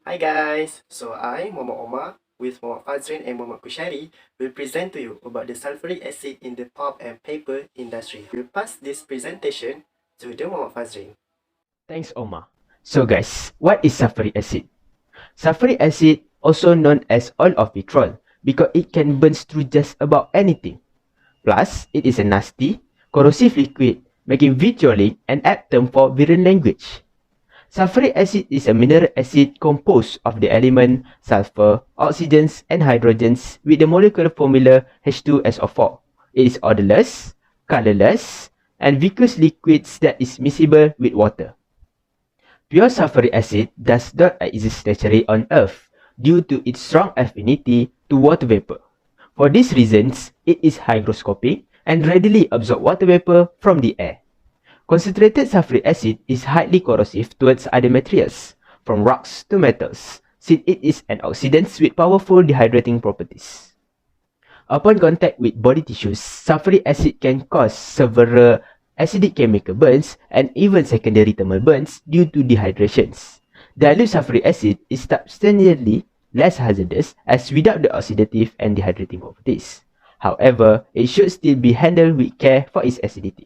Hi guys, so I, Muhammad Omar, with Muhammad Fazrin and Muhammad Kushari, will present to you about the sulfuric acid in the pulp and paper industry. We'll pass this presentation to the Muhammad Fazrin. Thanks, Omar. So guys, what is sulfuric acid? Sulfuric acid, also known as oil of vitriol, because it can burn through just about anything. Plus, it is a nasty, corrosive liquid, making vitriolic an apt term for virulent language. Sulfuric acid is a mineral acid composed of the element sulfur, oxygens, and hydrogens with the molecular formula H2SO4. It is odorless, colorless, and viscous liquids that is miscible with water. Pure sulfuric acid does not exist naturally on Earth due to its strong affinity to water vapor. For these reasons, it is hygroscopic and readily absorbs water vapor from the air. Concentrated sulfuric acid is highly corrosive towards other materials, from rocks to metals, since it is an oxidant with powerful dehydrating properties. Upon contact with body tissues, sulfuric acid can cause several acidic chemical burns and even secondary thermal burns due to dehydrations. Dilute sulfuric acid is substantially less hazardous as without the oxidative and dehydrating properties. However, it should still be handled with care for its acidity.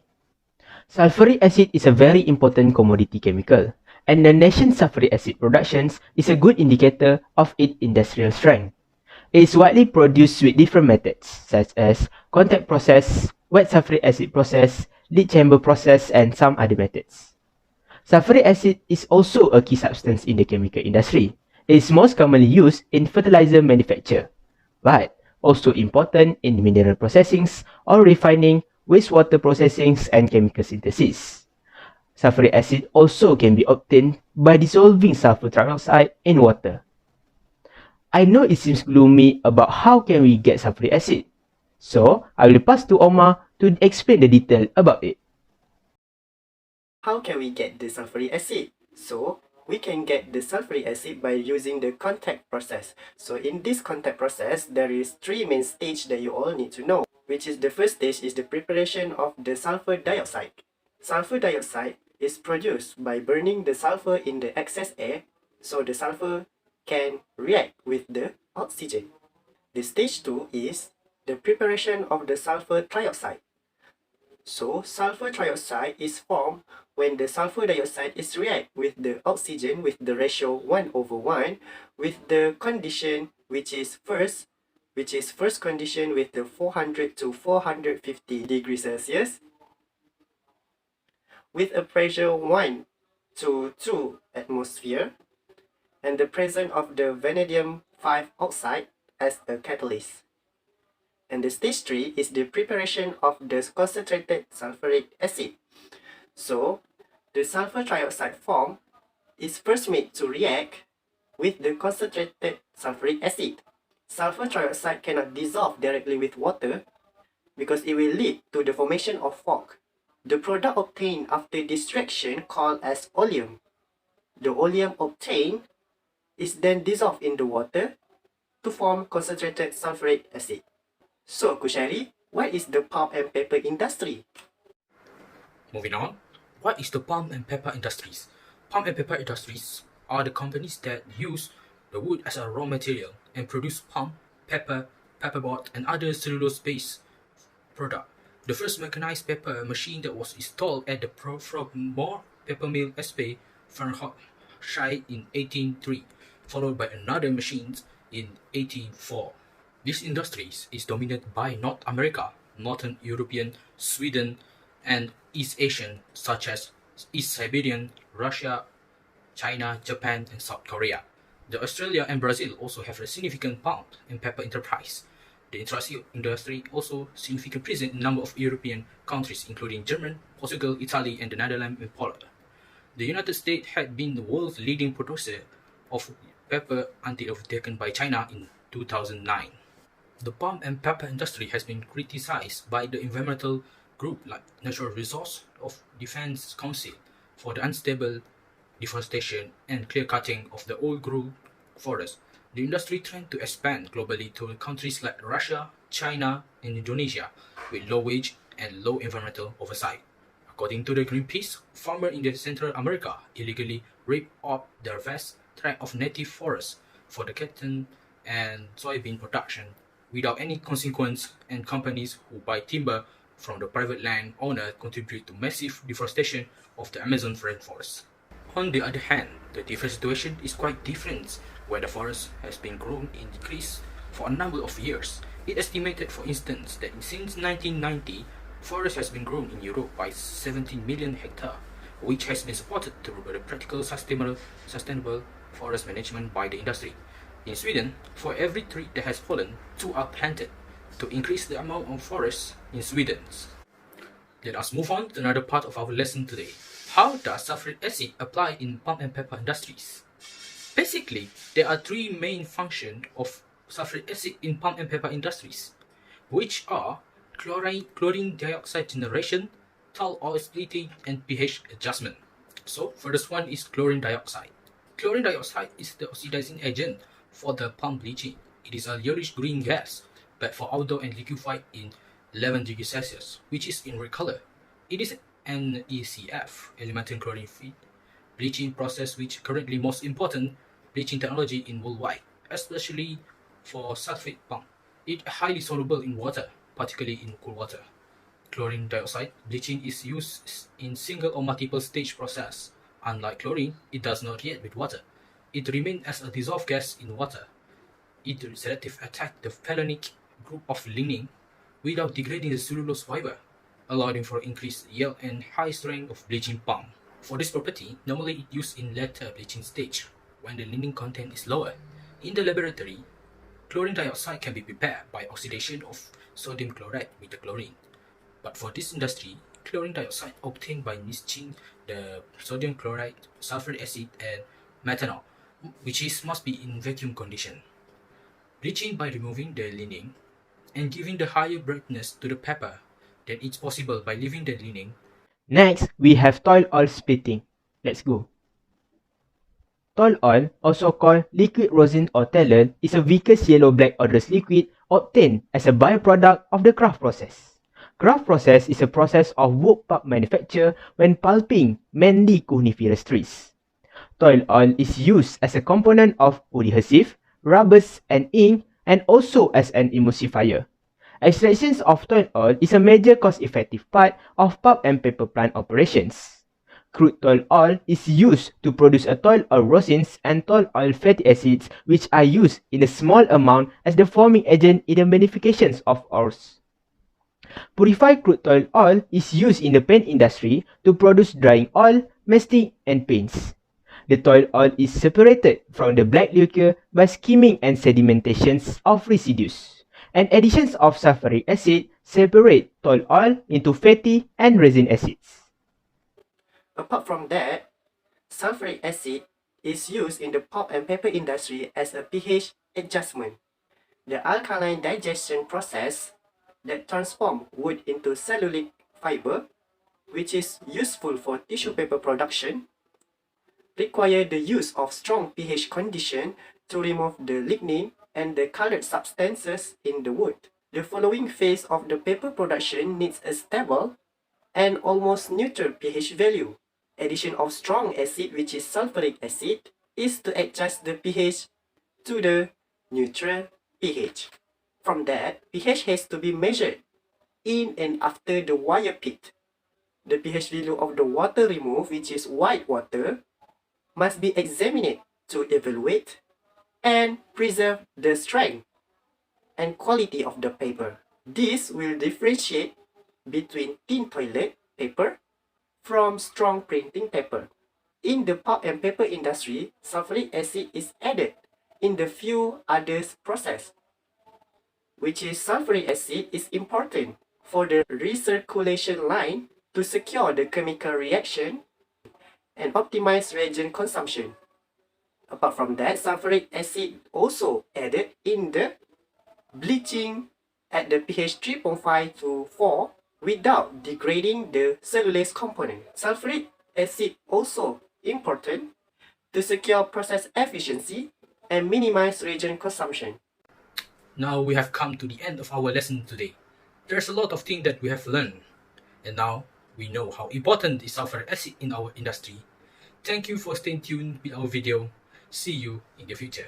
Sulfuric acid is a very important commodity chemical, and the nation's sulfuric acid production is a good indicator of its industrial strength. It is widely produced with different methods, such as contact process, wet sulfuric acid process, lead chamber process, and some other methods. Sulfuric acid is also a key substance in the chemical industry. It is most commonly used in fertilizer manufacture, but also important in mineral processing or refining, wastewater processing, and chemical synthesis. Sulfuric acid also can be obtained by dissolving sulfur trioxide in water. I know it seems gloomy about how can we get sulfuric acid. So, I will pass to Omar to explain the detail about it. How can we get the sulfuric acid? So, we can get the sulfuric acid by using the contact process. So, in this contact process, there is three main stages that you all need to know, which is the first stage is the preparation of the sulfur dioxide. Sulfur dioxide is produced by burning the sulfur in the excess air, so the sulfur can react with the oxygen. The stage 2 is the preparation of the sulfur trioxide. So, sulfur trioxide is formed when the sulfur dioxide is react with the oxygen with the ratio 1/1 with the condition which is first condition with the 400 to 450 degrees Celsius with a pressure 1 to 2 atmosphere and the presence of the vanadium 5 oxide as a catalyst. And the stage 3 is the preparation of the concentrated sulfuric acid. So, the sulfur trioxide form is first made to react with the concentrated sulfuric acid. Sulfur trioxide cannot dissolve directly with water because it will lead to the formation of fog. The product obtained after this reaction called as oleum. The oleum obtained is then dissolved in the water to form concentrated sulfuric acid. So, Kushari, what is the pulp and paper industry? Moving on, what is the pulp and paper industries? Pulp and paper industries are the companies that use the wood as a raw material and produce pulp, paper, paperboard, and other cellulose-based product. The first mechanized paper machine that was installed at the Frogmore paper mill Espay, Farnhamshire in 1803, followed by another machine in 1804. This industry is dominated by North America, Northern European, Sweden, and East Asian such as East Siberian, Russia, China, Japan, and South Korea. The Australia and Brazil also have a significant pulp and paper enterprise. The industry also significantly present in a number of European countries including Germany, Portugal, Italy, and the Netherlands and Poland. The United States had been the world's leading producer of paper until overtaken by China in 2009. The pulp and paper industry has been criticized by the environmental group like Natural Resource of Defense Council for the unstable deforestation and clear-cutting of the old-growth forest. The industry trend to expand globally to countries like Russia, China, and Indonesia with low wage and low environmental oversight. According to the Greenpeace, farmers in the Central America illegally rip off their vast tract of native forests for the cotton and soybean production without any consequence, and companies who buy timber from the private land owner contribute to massive deforestation of the Amazon rainforest. On the other hand, the different situation is quite different where the forest has been grown in decrease for a number of years. It estimated, for instance, that since 1990, forest has been grown in Europe by 17 million hectares, which has been supported through the practical sustainable forest management by the industry. In Sweden, for every tree that has fallen, 2 are planted to increase the amount of forest in Sweden. Let us move on to another part of our lesson today. How does sulfuric acid apply in pulp and paper industries? Basically, there are 3 main functions of sulfuric acid in pulp and paper industries, which are chlorine dioxide generation, tall oil splitting, and pH adjustment. So, first one is chlorine dioxide. Chlorine dioxide is the oxidizing agent for the pulp bleaching. It is a yellowish green gas, but for outdoor and liquefied in 11 degrees Celsius, which is in red color. It is an ECF, elemental chlorine feed bleaching process, which currently most important bleaching technology in worldwide, especially for sulfate pulp. It is highly soluble in water, particularly in cool water. Chlorine dioxide bleaching is used in single or multiple stage process. Unlike chlorine, it does not react with water. It remains as a dissolved gas in water. It selectively attacks the phenolic group of lignin without degrading the cellulose fiber, allowing for increased yield and high strength of bleaching pulp. For this property, normally it used in later bleaching stage when the lignin content is lower. In the laboratory, chlorine dioxide can be prepared by oxidation of sodium chloride with the chlorine. But for this industry, chlorine dioxide obtained by mixing the sodium chloride, sulfuric acid, and methanol, which must be in vacuum condition. Bleaching by removing the lignin and giving the higher brightness to the paper than it's possible by leaving the lignin. Next, we have tall oil splitting. Let's go. Tall oil, also called liquid rosin or tallow, is a viscous yellow-black odorless liquid obtained as a byproduct of the craft process. Craft process is a process of wood pulp manufacture when pulping mainly coniferous trees. Tall oil is used as a component of adhesive, rubbers, and ink, and also as an emulsifier. Extraction of tall oil is a major cost-effective part of pulp and paper plant operations. Crude tall oil is used to produce a tall oil resins and tall oil fatty acids, which are used in a small amount as the forming agent in the beneficiations of ores. Purified crude tall oil is used in the paint industry to produce drying oil, mastic, and paints. The tall oil is separated from the black liquor by skimming and sedimentations of residues, and additions of sulfuric acid separate tall oil into fatty and resin acids. Apart from that, sulfuric acid is used in the pulp and paper industry as a pH adjustment. The alkaline digestion process that transforms wood into cellulosic fiber, which is useful for tissue paper production, require the use of strong pH condition to remove the lignin and the colored substances in the wood. The following phase of the paper production needs a stable and almost neutral pH value. Addition of strong acid, which is sulfuric acid, is to adjust the pH to the neutral pH. From that, pH has to be measured in and after the wire pit. The pH value of the water removed, which is white water, must be examined to evaluate and preserve the strength and quality of the paper. This will differentiate between thin toilet paper from strong printing paper. In the pulp and paper industry, sulfuric acid is added in the few others process, which is sulfuric acid is important for the recirculation line to secure the chemical reaction and optimize reagent consumption. Apart from that, sulfuric acid also added in the bleaching at the pH 3.5 to 4 without degrading the cellulose component. Sulfuric acid also important to secure process efficiency and minimize reagent consumption. Now we have come to the end of our lesson today. There's a lot of things that we have learned, and now we know how important is sulfuric acid in our industry. Thank you for staying tuned with our video. See you in the future.